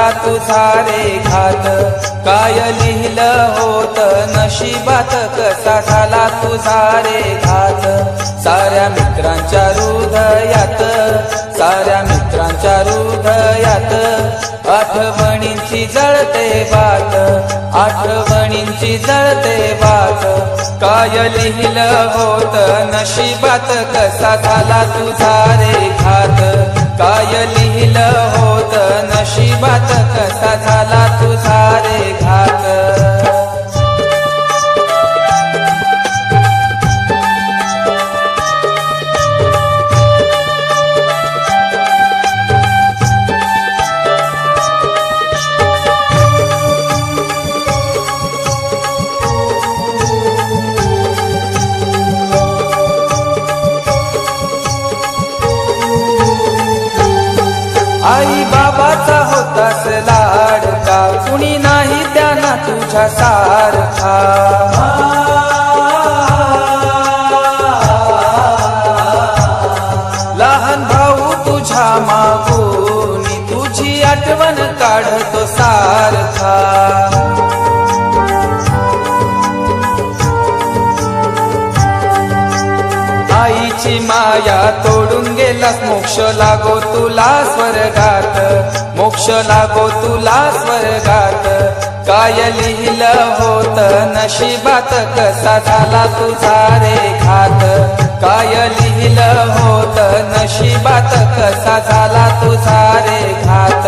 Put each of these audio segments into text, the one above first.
झाला तुझा रे घात, काय लिहिलं होत नशिबात कसा झाला तुझा रे घात। साऱ्या मित्रांच्या हृदयात, साऱ्या मित्रांच्या हृदयात आठवणींची जळते बात, आठवणींची जळते बात। काय लिहिलं होत नशिबात कसा झाला तुझा रे घात, काय लिहिलं होत नशिबात कसा झाला तुझा रे घात। आई बाबाचा होतास लाडका, कुणी नाही त्यांना तुझ्या सारखा। लहान भाऊ तुझ्या मागून तुझी आठवण काढतो सारखा। आईची माया तोडून गेलास, मोक्ष लागो तुला स्वर्गात, मोक्ष लागो तुला स्वर्गात। काय लिहिलं होत नशिबात कसा झाला तुझा रे घात, काय लिहिलं होत नशिबात कसा झाला तुझा रे घात।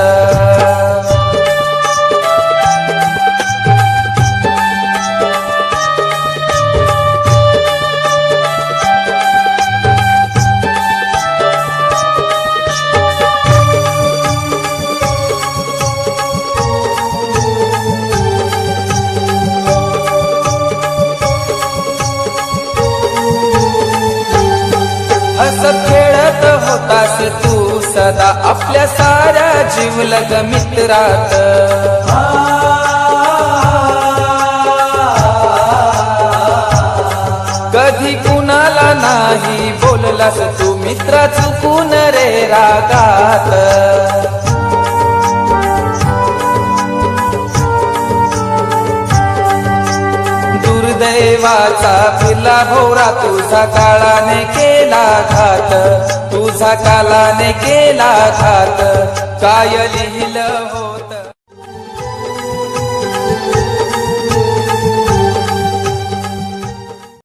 हसत खेळत होतास तू सदा आपल्या साऱ्या जीवलग मित्रात। कधी कुणाला नाही बोललास तू मित्रा चुकून रे रागात। दुर्दैवाचा फिरला भोवरा, तुझा काळाने केला घात, तुझा काळाने केला घात। काय लिहिलं